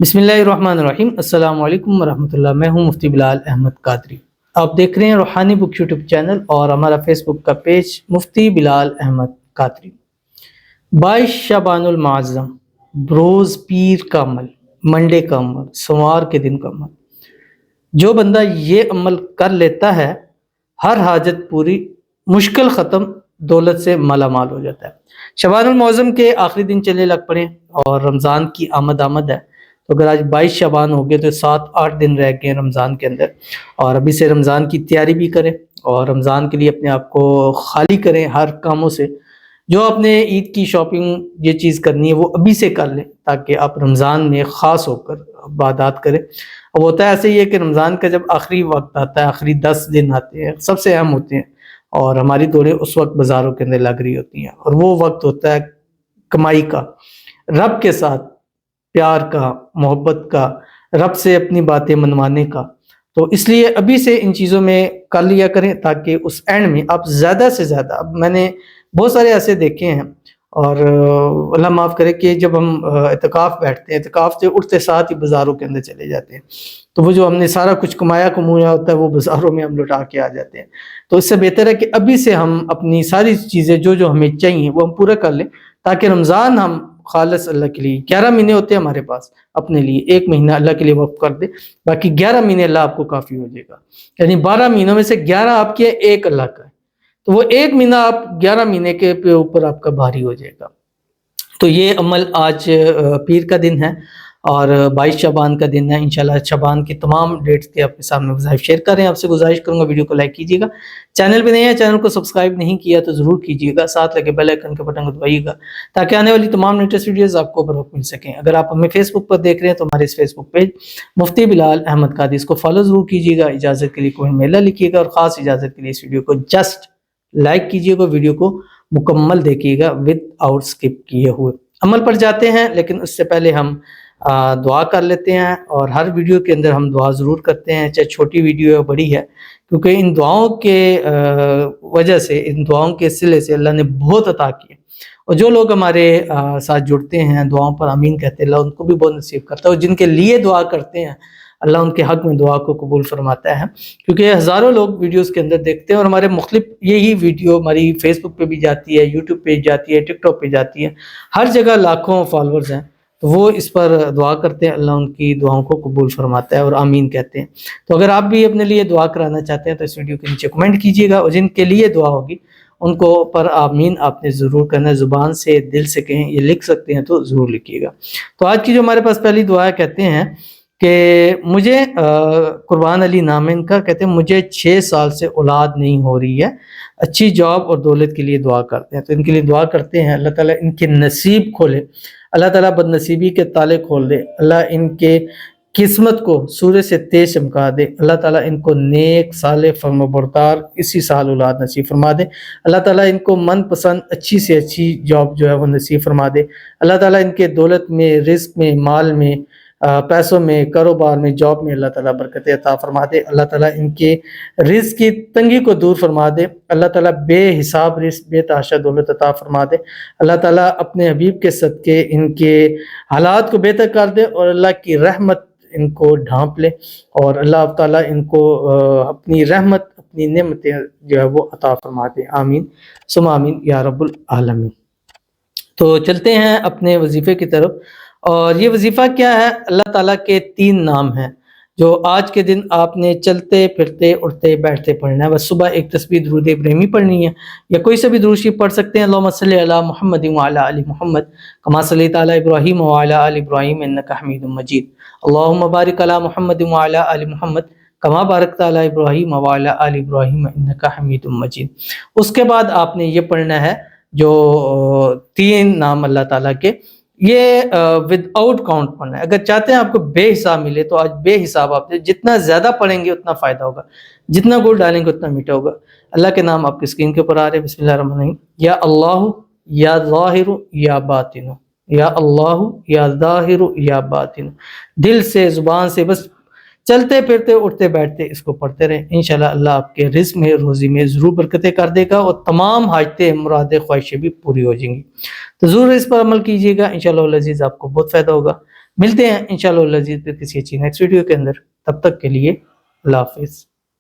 बिस्मिल्लाहिर्रहमानिर्रहीम। अस्सलाम वालेकुम वरहमतुल्लाह। मैं हूं मुफ्ती बिलाल अहमद कादरी। आप देख रहे हैं रूहानी बुक यूट्यूब चैनल और हमारा फेसबुक का पेज मुफ्ती बिलाल अहमद कादरी। 22 शबानुल मुअज़्ज़म, रोज़ पीर का अमल, मंडे का अमल, सोमवार के दिन का अमल। जो बंदा ये अमल कर लेता है, हर हाजत पूरी, मुश्किल ख़त्म, दौलत से मालामाल हो जाता है। शबानुल मुअज़्ज़म के आखिरी दिन चले लग पड़े और रमज़ान की आमद है। तो अगर आज 22 शबान हो गए तो 7-8 दिन रह गए रमज़ान के अंदर, और अभी से रमज़ान की तैयारी भी करें और रमज़ान के लिए अपने आप को खाली करें हर कामों से। जो आपने ईद की शॉपिंग ये चीज़ करनी है वो अभी से कर लें, ताकि आप रमज़ान में ख़ास होकर इबादत करें। अब होता है ऐसे ही है कि रमज़ान का जब आखिरी वक्त आता है, आखिरी 10 दिन आते हैं, सबसे अहम होते हैं और हमारी दौड़ें उस वक्त बाज़ारों के अंदर लग रही होती हैं, और वो वक्त होता है कमाई का, रब के साथ प्यार का, मोहब्बत का, रब से अपनी बातें मनवाने का। तो इसलिए अभी से इन चीज़ों में कर लिया करें, ताकि उस एंड में आप ज़्यादा से ज़्यादा, अब मैंने बहुत सारे ऐसे देखे हैं, और अल्लाह माफ़ करे कि जब हम इत्तिकाफ़ बैठते हैं, इत्तिकाफ़ से उठते साथ ही बाज़ारों के अंदर चले जाते हैं, तो वो जो हमने सारा कुछ कमाया कमाया होता है वो बाज़ारों में हम लुटा के आ जाते हैं। तो इससे बेहतर है कि अभी से हम अपनी सारी चीज़ें जो जो हमें चाहिए वो हम पूरा कर लें, ताकि रमज़ान हम खालिस अल्लाह के लिए, 11 महीने होते हैं हमारे पास अपने लिए, 1 महीना अल्लाह के लिए वक़्फ़ कर दे, बाकी 11 महीने अल्लाह आपको काफ़ी हो जाएगा। यानी 12 महीनों में से 11 आपके, 1 अल्लाह का है, तो वो 1 महीना आप 11 महीने के पे ऊपर आपका भारी हो जाएगा। तो ये अमल आज पीर का दिन है और 22 शबान का दिन है। इंशाल्लाह शबान की तमाम डेट्स के आपके सामने वज़ाइफ शेयर कर रहे हैं। आपसे गुजारिश करूंगा वीडियो को लाइक कीजिएगा, चैनल पे नए हैं चैनल को सब्सक्राइब नहीं किया तो ज़रूर कीजिएगा, साथ लगे बेल आइकन के बटन को दबाइएगा ताकि आने वाली तमाम लेटेस्ट वीडियोज़ आपको बर वक्त मिल सकें। अगर आप हमें फेसबुक पर देख रहे हैं तो हमारे इस फेसबुक पेज मुफ्ती बिलाल अहमद कादरी, इसको फॉलो ज़रूर कीजिएगा। इजाज़त के लिए कोई मेला लिखिएगा, और ख़ास इजाज़त के लिए इस वीडियो को जस्ट लाइक कीजिएगा, वीडियो को मुकम्मल देखिएगा विदाउट स्किप किए हुए। अमल पर जाते हैं, लेकिन उससे पहले हम दुआ कर लेते हैं, और हर वीडियो के अंदर हम दुआ ज़रूर करते हैं, चाहे छोटी वीडियो है बड़ी है, क्योंकि इन दुआओं के वजह से, इन दुआओं के सिले से अल्लाह ने बहुत अता किए, और जो लोग हमारे साथ जुड़ते हैं, दुआओं पर आमीन कहते हैं, अल्लाह उनको भी बहुत नसीब करता है, और जिनके लिए दुआ करते हैं अल्लाह उनके हक में दुआ को कबूल फरमाता है। क्योंकि हज़ारों लोग वीडियोस के अंदर देखते हैं, और हमारे मुख्तलिफ यही वीडियो हमारी फेसबुक पे भी जाती है, यूट्यूब पे जाती है, टिकटॉक पे जाती है, हर जगह लाखों फॉलोअर्स हैं, तो वो इस पर दुआ करते हैं, अल्लाह उनकी दुआओं को कबूल फरमाता है और आमीन कहते हैं। तो अगर आप भी अपने लिए दुआ कराना चाहते हैं तो इस वीडियो के नीचे कमेंट कीजिएगा, और जिनके लिए दुआ होगी उनको पर आमीन आपने ज़रूर करना है, ज़ुबान से दिल से कहें, ये लिख सकते हैं तो ज़रूर लिखिएगा। तो आज की जो हमारे पास पहली दुआ है, कहते हैं कि मुझे कुर्बान अली नाम है इनका, कहते हैं मुझे 6 साल से औलाद नहीं हो रही है, अच्छी जॉब और दौलत के लिए दुआ करते हैं। तो इनके लिए दुआ करते हैं, अल्लाह ताला इनके नसीब खोले, अल्लाह ताला बदनसीबी के ताले खोल दे, अल्लाह इनके किस्मत को सूरज से तेज चमका दे, अल्लाह ताला इनको नेक साले फर्माबरदार इसी साल औलाद नसीब फरमा दे, अल्लाह ताला इनको मनपसंद अच्छी से अच्छी जॉब जो है वो नसीब फरमा दे, अल्लाह ताला इनके दौलत में, रिस्क में, माल में, पैसों में, कारोबार में, जॉब में अल्लाह ताला बरकत अता फरमा दे, अल्लाह ताला इनके रिस्क की तंगी को दूर फरमा दे, अल्लाह ताला बेहिसाब रिस्क बेतहाशा दौलत अता फरमा दे, अल्लाह ताला अपने हबीब के सदके इनके हालात को बेहतर कर दे, और अल्लाह की रहमत इनको ढांप ले, और अल्लाह ताला इनको अपनी रहमत, अपनी नेमतें जो है वो अता फरमा दे। आमीन सुम आमीन या रब्बुल आलमीन। तो चलते हैं अपने वजीफे की तरफ, और ये वजीफ़ा क्या है, अल्लाह ताला के 3 नाम हैं जो आज के दिन आपने चलते फिरते उठते बैठते पढ़ना है। बस सुबह एक तस्बीह दुरूद इब्राहिमी पढ़नी है, या कोई सा भी दुरूद शरीफ पढ़ सकते हैं। अल्लाहुम्मा सल्लि अला मुहम्मद व अला आलि मुहम्मद कमा सल्लैता अला इब्राहीम व अला आलि इब्राहीम इन्नका हमीदुम मजीद। अल्लाहुम्मा बारिक अला मुहम्मद व अला आलि मुहम्मद कमा बारकता अला इब्राहीम व अला आलि इब्राहीम इन्नका हमीदुम मजीद। उसके बाद आपने ये पढ़ना है जो 3 नाम अल्लाह ताला के, ये विदाउट काउंट पढ़ना है। अगर चाहते हैं आपको बेहिसाब मिले तो आज बेहिसाब आप जितना ज़्यादा पढ़ेंगे उतना फ़ायदा होगा, जितना गोल डालेंगे उतना मीठा होगा। अल्लाह के नाम आपकी स्क्रीन के ऊपर आ रहे हैं। बिस्मिल्लाहिर्रहमानिर्रहीम। या अल्लाह या ज़ाहिरु या बातिनु, या अल्लाह या ज़ाहिरु या बातिनु। दिल से, ज़ुबान से, बस चलते फिरते उठते बैठते इसको पढ़ते रहें। इंशाल्लाह अल्लाह आपके रिज़्क़ में, रोज़ी में ज़रूर बरकतें कर देगा, और तमाम हाजतें, मुरादें, ख्वाहिशें भी पूरी हो जाएंगी। तो ज़रूर इस पर अमल कीजिएगा, इंशाल्लाह अज़ीज़ आपको बहुत फ़ायदा होगा। ملتے ہیں انشاءاللہ العزیز کسی اچھی نیکسٹ ویڈیو کے اندر، تب تک کے لیے اللہ حافظ۔